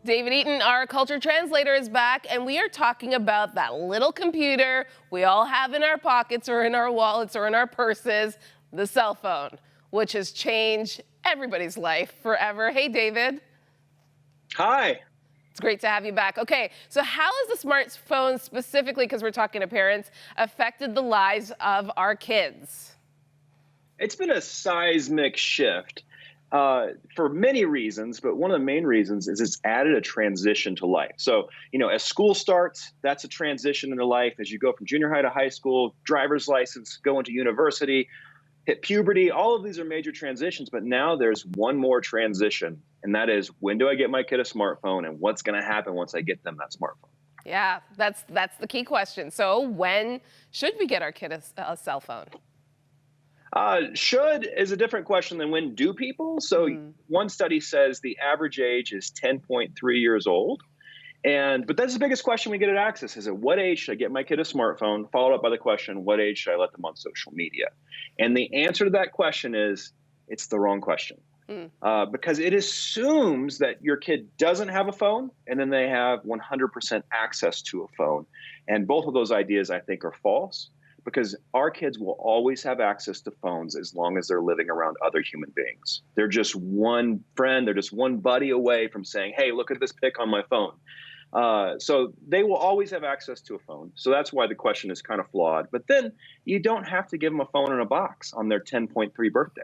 David Eaton, our culture translator, is back, and we are talking about that little computer we all have in our pockets or in our wallets or in our purses, the cell phone, which has changed everybody's life forever. Hey, David. Hi. It's great to have you back. Okay, so how has the smartphone specifically, because we're talking to parents, affected the lives of our kids? It's been a seismic shift for many reasons, but one of the main reasons is it's added a transition to life. So, as school starts, that's a transition into life. As you go from junior high to high school, driver's license, go into university, hit puberty, all of these are major transitions. But now there's one more transition, and that is, when do I get my kid a smartphone, and what's going to happen once I get them that smartphone? Yeah, that's the key question. So when should we get our kid a cell phone? Should is a different question than when do people. So one study says the average age is 10.3 years old. But that's the biggest question we get at Access is at what age should I get my kid a smartphone, followed up by the question, what age should I let them on social media? And the answer to that question is it's the wrong question. Because it assumes that your kid doesn't have a phone and then they have 100% access to a phone. And both of those ideas, I think, are false. Because our kids will always have access to phones as long as they're living around other human beings. They're just one friend, they're just one buddy away from saying, hey, look at this pic on my phone. So they will always have access to a phone. So that's why the question is kind of flawed. But then you don't have to give them a phone in a box on their 10.3 birthday.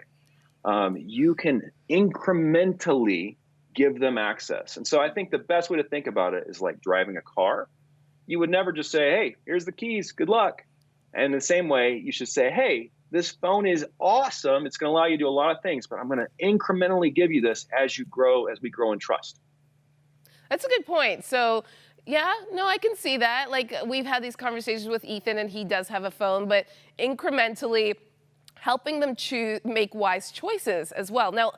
You can incrementally give them access. And so I think the best way to think about it is like driving a car. You would never just say, hey, here's the keys, good luck. And in the same way, you should say, hey, this phone is awesome. It's going to allow you to do a lot of things, but I'm going to incrementally give you this as we grow in trust. That's a good point. So, yeah, no, I can see that. Like, we've had these conversations with Ethan, and he does have a phone, but incrementally helping them make wise choices as well. Now,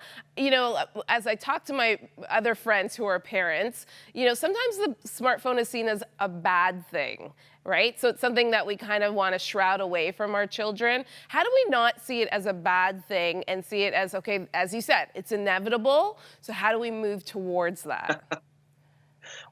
as I talk to my other friends who are parents, sometimes the smartphone is seen as a bad thing, right? So it's something that we kind of want to shroud away from our children. How do we not see it as a bad thing and see it as, okay, as you said, it's inevitable. So how do we move towards that?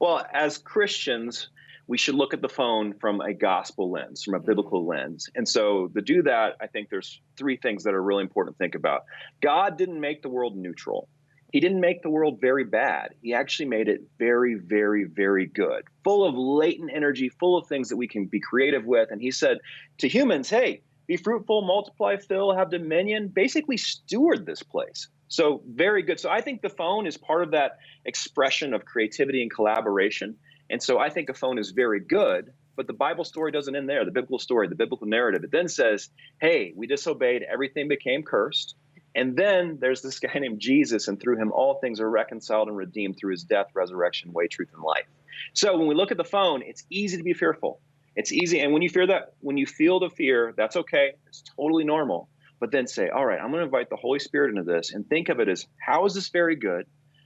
Well, as Christians, we should look at the phone from a gospel lens, from a biblical lens. And so to do that, I think there's three things that are really important to think about. God didn't make the world neutral. He didn't make the world very bad. He actually made it very, very, very good, full of latent energy, full of things that we can be creative with. And he said to humans, hey, be fruitful, multiply, fill, have dominion, basically steward this place. So very good. So I think the phone is part of that expression of creativity and collaboration. And so I think a phone is very good, but the Bible story doesn't end there. The biblical story, the biblical narrative, it then says, hey, we disobeyed, everything became cursed. And then there's this guy named Jesus, and through him all things are reconciled and redeemed through his death, resurrection, way, truth, and life. So when we look at the phone, it's easy to be fearful. It's easy. And when you feel the fear, that's okay. It's totally normal. But then say, all right, I'm going to invite the Holy Spirit into this and think of it as, how is this very good?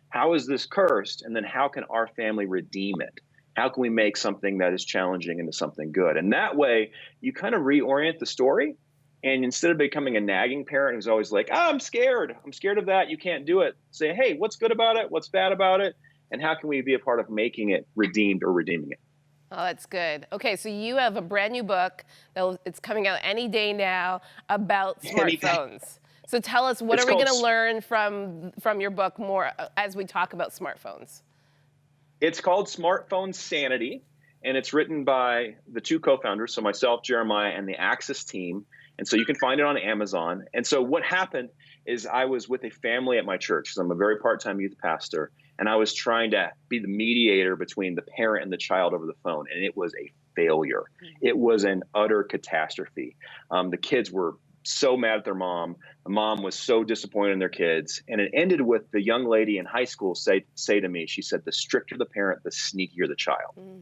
How is this cursed? And then how can our family redeem it? How can we make something that is challenging into something good? And that way, you kind of reorient the story. And instead of becoming a nagging parent who's always like, oh, I'm scared of that, you can't do it. Say, hey, what's good about it? What's bad about it? And how can we be a part of making it redeemed or redeeming it? Oh, that's good. Okay, so you have a brand new book it's coming out any day now about smartphones. So tell us, what are we going to learn from your book more as we talk about smartphones? It's called Smartphone Sanity, and it's written by the two co-founders, so myself, Jeremiah, and the Access team. And so you can find it on Amazon. And so what happened is I was with a family at my church, because I'm a very part-time youth pastor, and I was trying to be the mediator between the parent and the child over the phone, and it was a failure. It was an utter catastrophe. The kids were so mad at their mom. The mom was so disappointed in their kids. And it ended with the young lady in high school say to me, she said, the stricter the parent, the sneakier the child.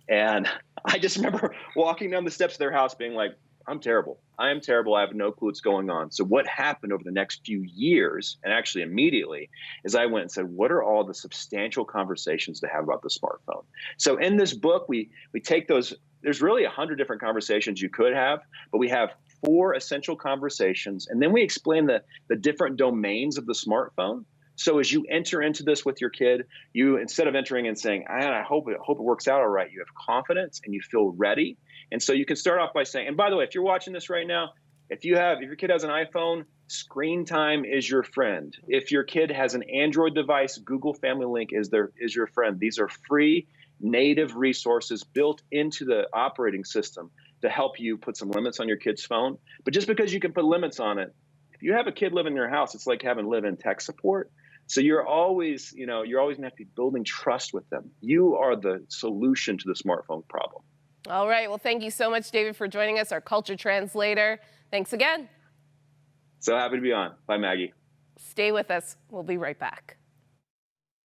And I just remember walking down the steps of their house being like, I'm terrible. I am terrible. I have no clue what's going on. So what happened over the next few years, and actually immediately, is I went and said, what are all the substantial conversations to have about the smartphone? So in this book, we take those, there's really 100 different conversations you could have, but we have 4 essential conversations. And then we explain the different domains of the smartphone. So as you enter into this with your kid, you, instead of entering and saying, I hope it works out all right, you have confidence and you feel ready. And so you can start off by saying, and by the way, if you're watching this right now, if your kid has an iPhone, screen time is your friend. If your kid has an Android device, Google Family Link is your friend. These are free native resources built into the operating system to help you put some limits on your kid's phone. But just because you can put limits on it, if you have a kid living in your house, it's like having live-in tech support. So you're always gonna have to be building trust with them. You are the solution to the smartphone problem. All right. Well, thank you so much, David, for joining us, our culture translator. Thanks again. So happy to be on. Bye, Maggie. Stay with us. We'll be right back.